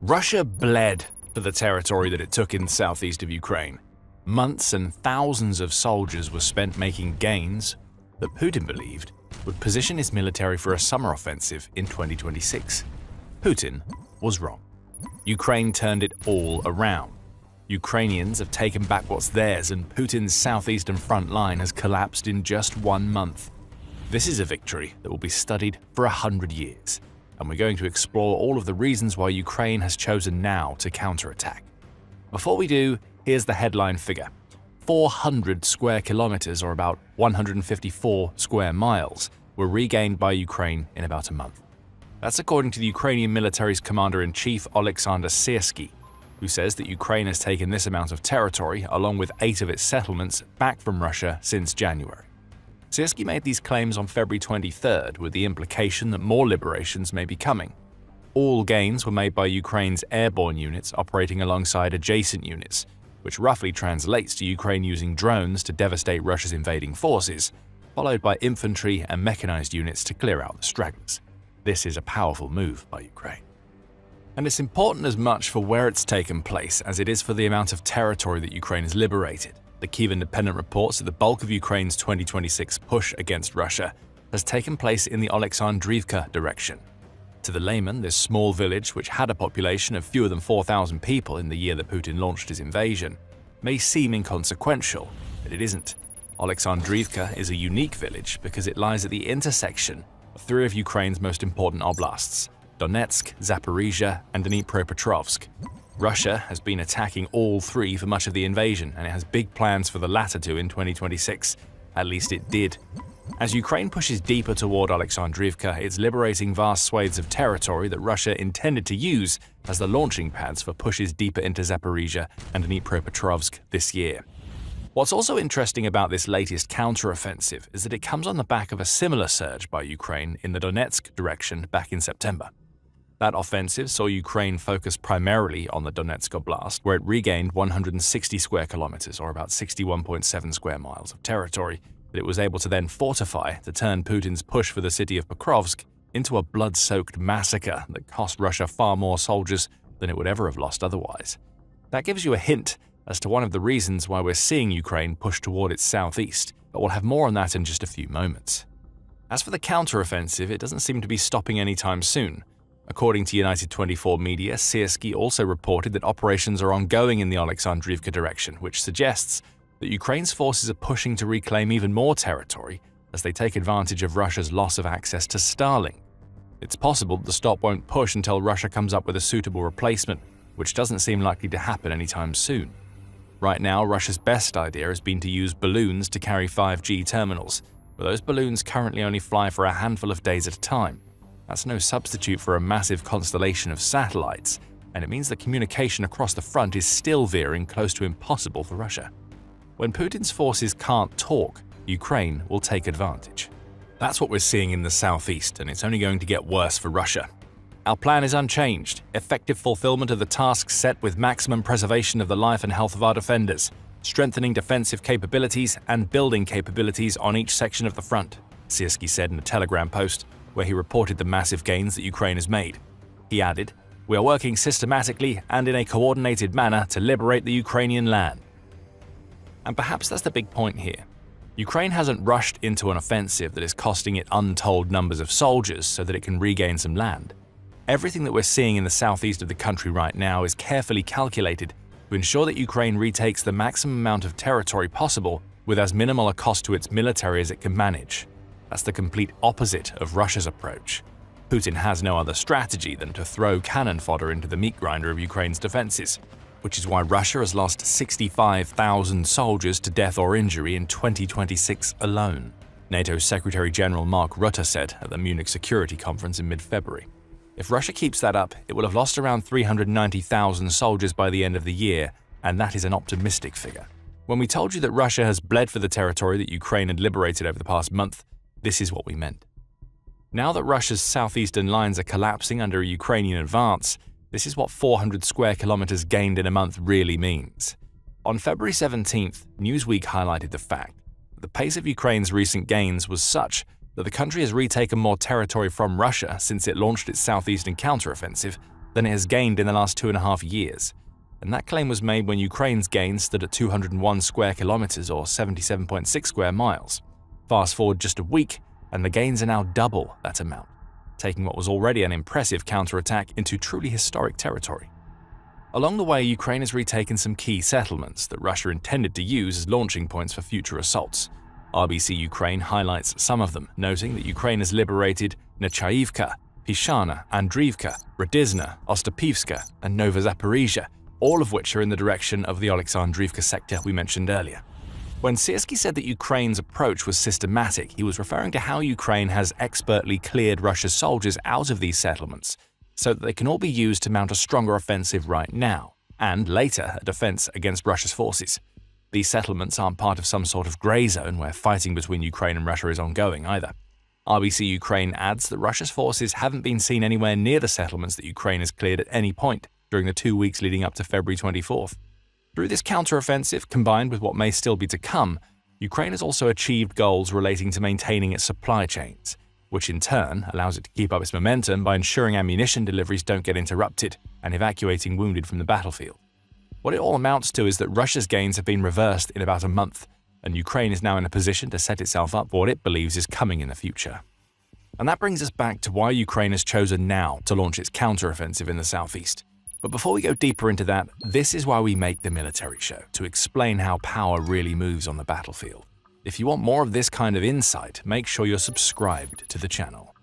Russia bled for the territory that it took in the southeast of Ukraine. Months and thousands of soldiers were spent making gains that Putin believed would position his military for a summer offensive in 2026. Putin was wrong. Ukraine turned it all around. Ukrainians have taken back what's theirs, and Putin's southeastern front line has collapsed in just 1 month. This is a victory that will be studied for 100 years, and we're going to explore all of the reasons why Ukraine has chosen now to counterattack. Before we do, here's the headline figure. 400 square kilometers, or about 154 square miles, were regained by Ukraine in about a month. That's according to the Ukrainian military's commander-in-chief Oleksandr Syrskyi, who says that Ukraine has taken this amount of territory, along with 8 of its settlements, back from Russia since January. Syrskyi made these claims on February 23rd, with the implication that more liberations may be coming. All gains were made by Ukraine's airborne units operating alongside adjacent units, which roughly translates to Ukraine using drones to devastate Russia's invading forces, followed by infantry and mechanized units to clear out the stragglers. This is a powerful move by Ukraine. And it's important as much for where it's taken place as it is for the amount of territory that Ukraine has liberated. The Kyiv Independent reports that the bulk of Ukraine's 2026 push against Russia has taken place in the Oleksandrivka direction. To the layman, this small village, which had a population of fewer than 4,000 people in the year that Putin launched his invasion, may seem inconsequential, but it isn't. Oleksandrivka is a unique village because it lies at the intersection of 3 of Ukraine's most important oblasts: Donetsk, Zaporizhia, and Dnipropetrovsk. Russia has been attacking all 3 for much of the invasion, and it has big plans for the latter 2 in 2026. At least it did. As Ukraine pushes deeper toward Oleksandrivka, it's liberating vast swathes of territory that Russia intended to use as the launching pads for pushes deeper into Zaporizhia and Dnipropetrovsk this year. What's also interesting about this latest counteroffensive is that it comes on the back of a similar surge by Ukraine in the Donetsk direction back in September. That offensive saw Ukraine focus primarily on the Donetsk Oblast, where it regained 160 square kilometers, or about 61.7 square miles of territory, that it was able to then fortify to turn Putin's push for the city of Pokrovsk into a blood-soaked massacre that cost Russia far more soldiers than it would ever have lost otherwise. That gives you a hint as to one of the reasons why we're seeing Ukraine push toward its southeast, but we'll have more on that in just a few moments. As for the counteroffensive, it doesn't seem to be stopping anytime soon. According to United 24 media, Syrskyi also reported that operations are ongoing in the Oleksandrivka direction, which suggests that Ukraine's forces are pushing to reclaim even more territory as they take advantage of Russia's loss of access to Starlink. It's possible that the stop won't push until Russia comes up with a suitable replacement, which doesn't seem likely to happen anytime soon. Right now, Russia's best idea has been to use balloons to carry 5G terminals, but those balloons currently only fly for a handful of days at a time. That's no substitute for a massive constellation of satellites, and it means that communication across the front is still veering close to impossible for Russia. When Putin's forces can't talk, Ukraine will take advantage. That's what we're seeing in the southeast, and it's only going to get worse for Russia. Our plan is unchanged: effective fulfillment of the tasks set with maximum preservation of the life and health of our defenders, strengthening defensive capabilities and building capabilities on each section of the front, Syrskyi said in a Telegram post, where he reported the massive gains that Ukraine has made. He added, "We are working systematically and in a coordinated manner to liberate the Ukrainian land." And perhaps that's the big point here. Ukraine hasn't rushed into an offensive that is costing it untold numbers of soldiers so that it can regain some land. Everything that we're seeing in the southeast of the country right now is carefully calculated to ensure that Ukraine retakes the maximum amount of territory possible with as minimal a cost to its military as it can manage. That's the complete opposite of Russia's approach. Putin has no other strategy than to throw cannon fodder into the meat grinder of Ukraine's defenses, which is why Russia has lost 65,000 soldiers to death or injury in 2026 alone, NATO Secretary General Mark Rutte said at the Munich Security Conference in mid-February. If Russia keeps that up, it will have lost around 390,000 soldiers by the end of the year, and that is an optimistic figure. When we told you that Russia has bled for the territory that Ukraine had liberated over the past month, this is what we meant. Now that Russia's southeastern lines are collapsing under a Ukrainian advance, this is what 400 square kilometers gained in a month really means. On February 17th, Newsweek highlighted the fact that the pace of Ukraine's recent gains was such that the country has retaken more territory from Russia since it launched its southeastern counteroffensive than it has gained in the last 2.5 years. And that claim was made when Ukraine's gains stood at 201 square kilometers or 77.6 square miles. Fast forward just a week, and the gains are now double that amount, taking what was already an impressive counterattack into truly historic territory. Along the way, Ukraine has retaken some key settlements that Russia intended to use as launching points for future assaults. RBC Ukraine highlights some of them, noting that Ukraine has liberated Nechaivka, Pishana, Andriivka, Radizna, Ostapivska, and Nova Zaporizhia, all of which are in the direction of the Oleksandrivka sector we mentioned earlier. When Syrskyi said that Ukraine's approach was systematic, he was referring to how Ukraine has expertly cleared Russia's soldiers out of these settlements so that they can all be used to mount a stronger offensive right now, and later a defense against Russia's forces. These settlements aren't part of some sort of grey zone where fighting between Ukraine and Russia is ongoing either. RBC Ukraine adds that Russia's forces haven't been seen anywhere near the settlements that Ukraine has cleared at any point during the 2 weeks leading up to February 24th. Through this counteroffensive, combined with what may still be to come, Ukraine has also achieved goals relating to maintaining its supply chains, which in turn allows it to keep up its momentum by ensuring ammunition deliveries don't get interrupted and evacuating wounded from the battlefield. What it all amounts to is that Russia's gains have been reversed in about a month, and Ukraine is now in a position to set itself up for what it believes is coming in the future. And that brings us back to why Ukraine has chosen now to launch its counteroffensive in the southeast. But before we go deeper into that, this is why we make the military show, to explain how power really moves on the battlefield. If you want more of this kind of insight, make sure you're subscribed to the channel.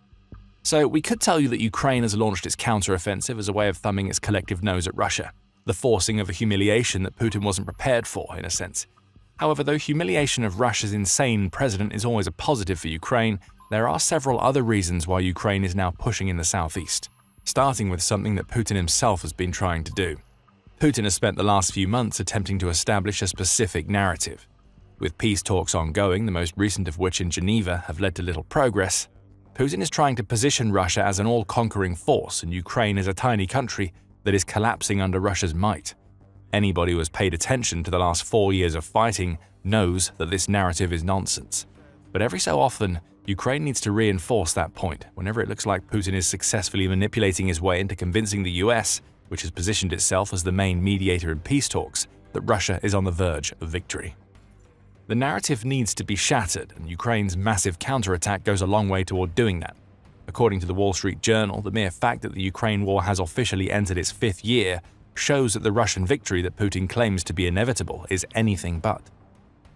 So we could tell you that Ukraine has launched its counteroffensive as a way of thumbing its collective nose at Russia, the forcing of a humiliation that Putin wasn't prepared for, in a sense. However, though humiliation of Russia's insane president is always a positive for Ukraine, there are several other reasons why Ukraine is now pushing in the southeast. Starting with something that Putin himself has been trying to do. Putin has spent the last few months attempting to establish a specific narrative. With peace talks ongoing, the most recent of which in Geneva have led to little progress, Putin is trying to position Russia as an all-conquering force and Ukraine as a tiny country that is collapsing under Russia's might. Anybody who has paid attention to the last 4 years of fighting knows that this narrative is nonsense. But every so often, Ukraine needs to reinforce that point whenever it looks like Putin is successfully manipulating his way into convincing the US, which has positioned itself as the main mediator in peace talks, that Russia is on the verge of victory. The narrative needs to be shattered, and Ukraine's massive counterattack goes a long way toward doing that. According to the Wall Street Journal, the mere fact that the Ukraine war has officially entered its 5th year shows that the Russian victory that Putin claims to be inevitable is anything but.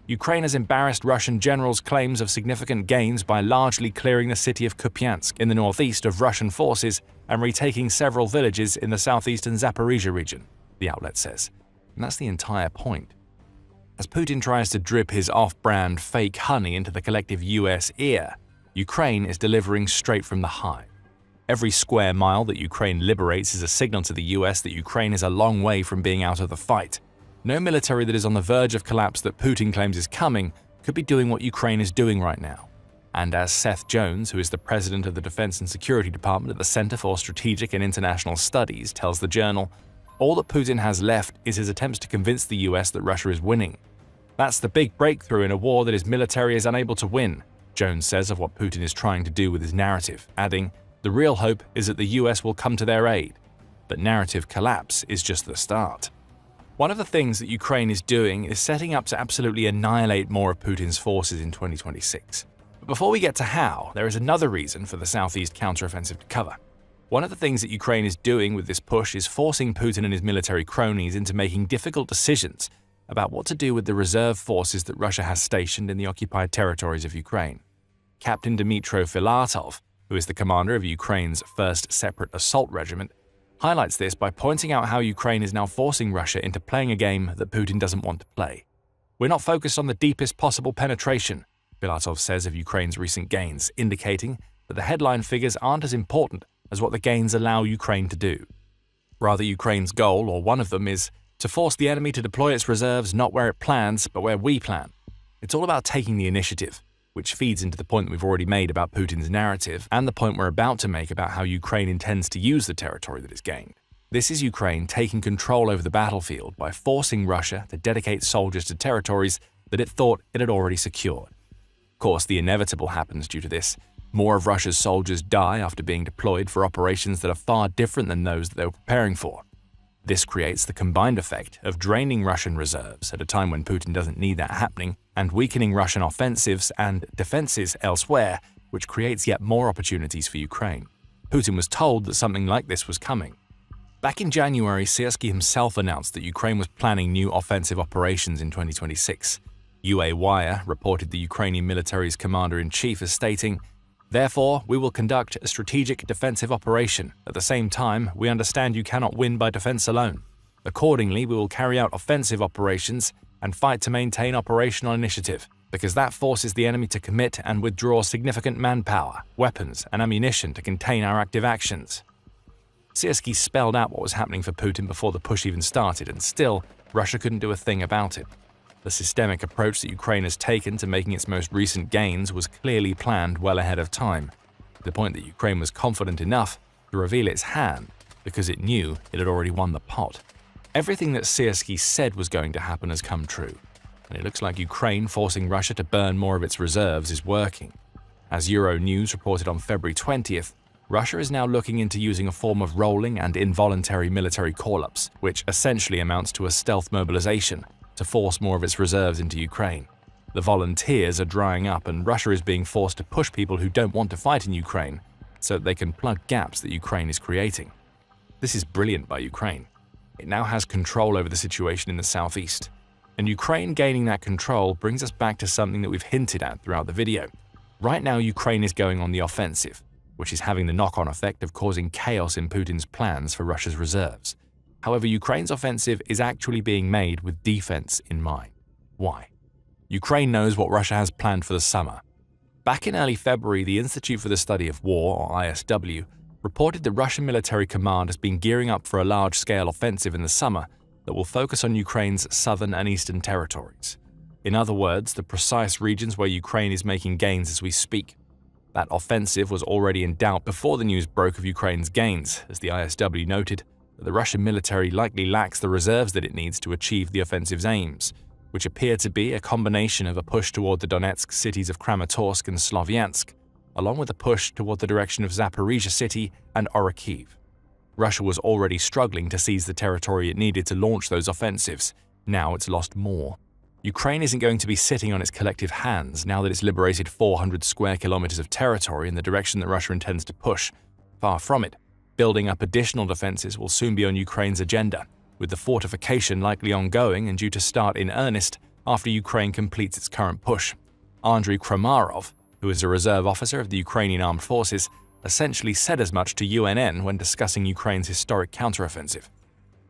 Ukraine has embarrassed Russian generals' claims of significant gains by largely clearing the city of Kupiansk in the northeast of Russian forces and retaking several villages in the southeastern Zaporizhia region, the outlet says. And that's the entire point. As Putin tries to drip his off-brand fake honey into the collective US ear, Ukraine is delivering straight from the hive. Every square mile that Ukraine liberates is a signal to the US that Ukraine is a long way from being out of the fight. No military that is on the verge of collapse that Putin claims is coming could be doing what Ukraine is doing right now. And as Seth Jones, who is the president of the Defense and Security Department at the Center for Strategic and International Studies, tells the Journal, all that Putin has left is his attempts to convince the US that Russia is winning. That's the big breakthrough in a war that his military is unable to win, Jones says of what Putin is trying to do with his narrative, adding, the real hope is that the US will come to their aid. But narrative collapse is just the start. One of the things that Ukraine is doing is setting up to absolutely annihilate more of Putin's forces in 2026. But before we get to how, there is another reason for the southeast counteroffensive to cover. One of the things that Ukraine is doing with this push is forcing Putin and his military cronies into making difficult decisions about what to do with the reserve forces that Russia has stationed in the occupied territories of Ukraine. Captain Dmytro Filatov, who is the commander of Ukraine's 1st Separate Assault Regiment, highlights this by pointing out how Ukraine is now forcing Russia into playing a game that Putin doesn't want to play. We're not focused on the deepest possible penetration, Filatov says of Ukraine's recent gains, indicating that the headline figures aren't as important as what the gains allow Ukraine to do. Rather, Ukraine's goal, or one of them, is to force the enemy to deploy its reserves not where it plans, but where we plan. It's all about taking the initiative, which feeds into the point that we've already made about Putin's narrative and the point we're about to make about how Ukraine intends to use the territory that is gained. This is Ukraine taking control over the battlefield by forcing Russia to dedicate soldiers to territories that it thought it had already secured. Of course, the inevitable happens due to this, More of Russia's soldiers die after being deployed for operations that are far different than those that they were preparing for. This creates the combined effect of draining Russian reserves at a time when Putin doesn't need that happening, and weakening Russian offensives and defenses elsewhere, which creates yet more opportunities for Ukraine. Putin was told that something like this was coming. Back in January, Syrskyi himself announced that Ukraine was planning new offensive operations in 2026. UA Wire reported the Ukrainian military's commander-in-chief as stating, "Therefore, we will conduct a strategic defensive operation. At the same time, we understand you cannot win by defense alone. Accordingly, we will carry out offensive operations and fight to maintain operational initiative, because that forces the enemy to commit and withdraw significant manpower, weapons, and ammunition to contain our active actions." Syrskyi spelled out what was happening for Putin before the push even started, and still, Russia couldn't do a thing about it. The systemic approach that Ukraine has taken to making its most recent gains was clearly planned well ahead of time, to the point that Ukraine was confident enough to reveal its hand because it knew it had already won the pot. Everything that Syrskyi said was going to happen has come true, and it looks like Ukraine forcing Russia to burn more of its reserves is working. As Euronews reported on February 20th, Russia is now looking into using a form of rolling and involuntary military call-ups, which essentially amounts to a stealth mobilization, to force more of its reserves into Ukraine. The volunteers are drying up, and Russia is being forced to push people who don't want to fight in Ukraine so that they can plug gaps that Ukraine is creating. This is brilliant by Ukraine. It now has control over the situation in the southeast. And Ukraine gaining that control brings us back to something that we've hinted at throughout the video. Right now, Ukraine is going on the offensive, which is having the knock-on effect of causing chaos in Putin's plans for Russia's reserves. However, Ukraine's offensive is actually being made with defense in mind. Why? Ukraine knows what Russia has planned for the summer. Back in early February, the Institute for the Study of War, or ISW, reported the Russian military command has been gearing up for a large-scale offensive in the summer that will focus on Ukraine's southern and eastern territories. In other words, the precise regions where Ukraine is making gains as we speak. That offensive was already in doubt before the news broke of Ukraine's gains, as the ISW noted that the Russian military likely lacks the reserves that it needs to achieve the offensive's aims, which appear to be a combination of a push toward the Donetsk cities of Kramatorsk and Slavyansk, along with a push toward the direction of Zaporizhia city and Orikhiv. Russia was already struggling to seize the territory it needed to launch those offensives. Now it's lost more. Ukraine isn't going to be sitting on its collective hands now that it's liberated 400 square kilometers of territory in the direction that Russia intends to push. Far from it. Building up additional defenses will soon be on Ukraine's agenda, with the fortification likely ongoing and due to start in earnest after Ukraine completes its current push. Andriy Kromarov, who is a reserve officer of the Ukrainian Armed Forces, essentially said as much to UNN when discussing Ukraine's historic counteroffensive.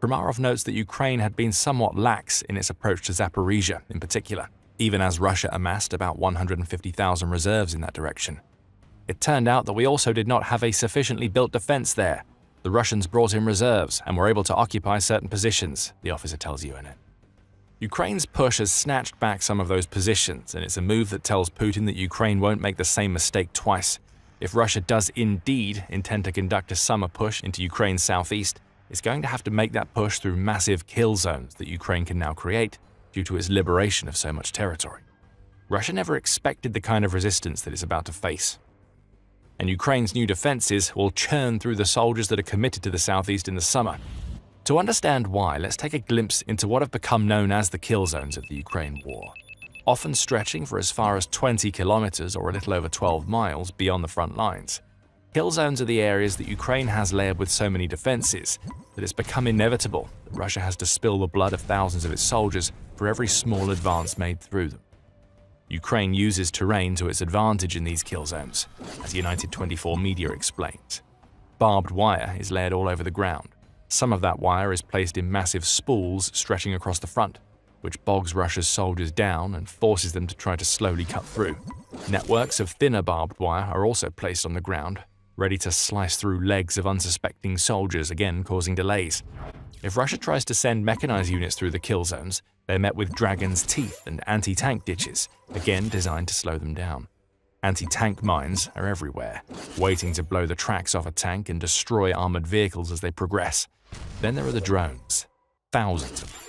Kromarov notes that Ukraine had been somewhat lax in its approach to Zaporizhia in particular, even as Russia amassed about 150,000 reserves in that direction. It turned out that we also did not have a sufficiently built defense there. The Russians brought in reserves and were able to occupy certain positions, the officer tells UNN. Ukraine's push has snatched back some of those positions, and it's a move that tells Putin that Ukraine won't make the same mistake twice. If Russia does indeed intend to conduct a summer push into Ukraine's southeast, it's going to have to make that push through massive kill zones that Ukraine can now create due to its liberation of so much territory. Russia never expected the kind of resistance that it's about to face. And Ukraine's new defenses will churn through the soldiers that are committed to the southeast in the summer. To understand why, let's take a glimpse into what have become known as the kill zones of the Ukraine war, often stretching for as far as 20 kilometers or a little over 12 miles beyond the front lines. Kill zones are the areas that Ukraine has layered with so many defenses that it's become inevitable that Russia has to spill the blood of thousands of its soldiers for every small advance made through them. Ukraine uses terrain to its advantage in these kill zones, as United 24 media explains. Barbed wire is laid all over the ground. Some of that wire is placed in massive spools stretching across the front, which bogs Russia's soldiers down and forces them to try to slowly cut through. Networks of thinner barbed wire are also placed on the ground, ready to slice through legs of unsuspecting soldiers, again causing delays. If Russia tries to send mechanized units through the kill zones, they're met with dragon's teeth and anti-tank ditches, again designed to slow them down. Anti-tank mines are everywhere, waiting to blow the tracks off a tank and destroy armored vehicles as they progress. Then there are the drones, thousands of them.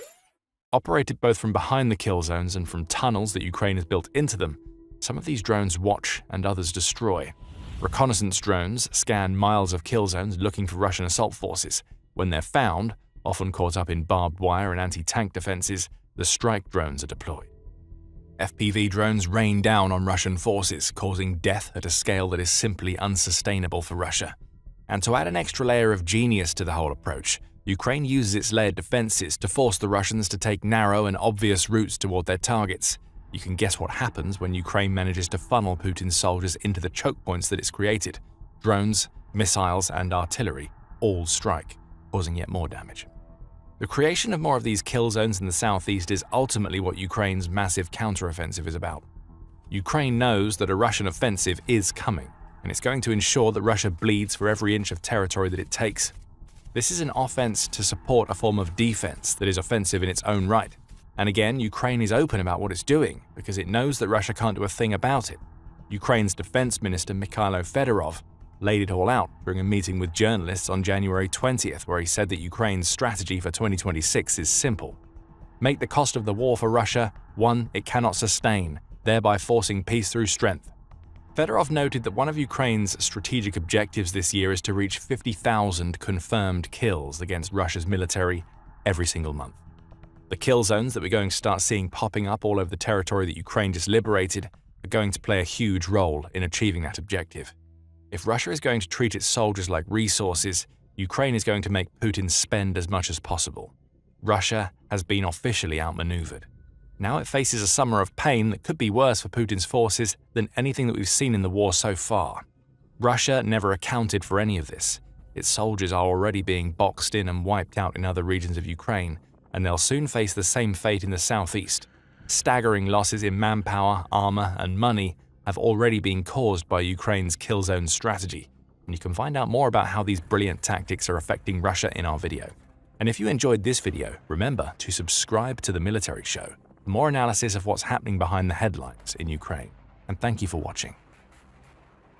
Operated both from behind the kill zones and from tunnels that Ukraine has built into them, some of these drones watch and others destroy. Reconnaissance drones scan miles of kill zones looking for Russian assault forces. When they're found, often caught up in barbed wire and anti-tank defenses, the strike drones are deployed. FPV drones rain down on Russian forces, causing death at a scale that is simply unsustainable for Russia. And to add an extra layer of genius to the whole approach, Ukraine uses its layered defenses to force the Russians to take narrow and obvious routes toward their targets. You can guess what happens when Ukraine manages to funnel Putin's soldiers into the choke points that it's created. Drones, missiles, and artillery all strike, causing yet more damage. The creation of more of these kill zones in the southeast is ultimately what Ukraine's massive counteroffensive is about. Ukraine knows that a Russian offensive is coming, and it's going to ensure that Russia bleeds for every inch of territory that it takes. This is an offense to support a form of defense that is offensive in its own right. And again, Ukraine is open about what it's doing because it knows that Russia can't do a thing about it. Ukraine's defense minister Mikhailo Fedorov laid it all out during a meeting with journalists on January 20th, where he said that Ukraine's strategy for 2026 is simple. Make the cost of the war for Russia one it cannot sustain, thereby forcing peace through strength. Fedorov noted that one of Ukraine's strategic objectives this year is to reach 50,000 confirmed kills against Russia's military every single month. The kill zones that we're going to start seeing popping up all over the territory that Ukraine just liberated are going to play a huge role in achieving that objective. If Russia is going to treat its soldiers like resources, Ukraine is going to make Putin spend as much as possible. Russia has been officially outmaneuvered. Now it faces a summer of pain that could be worse for Putin's forces than anything that we've seen in the war so far. Russia never accounted for any of this. Its soldiers are already being boxed in and wiped out in other regions of Ukraine, and they'll soon face the same fate in the southeast. Staggering losses in manpower, armor, and money have already been caused by Ukraine's kill zone strategy, and you can find out more about how these brilliant tactics are affecting Russia in our video. And if you enjoyed this video, remember to subscribe to The Military Show for more analysis of what's happening behind the headlines in Ukraine. And thank you for watching.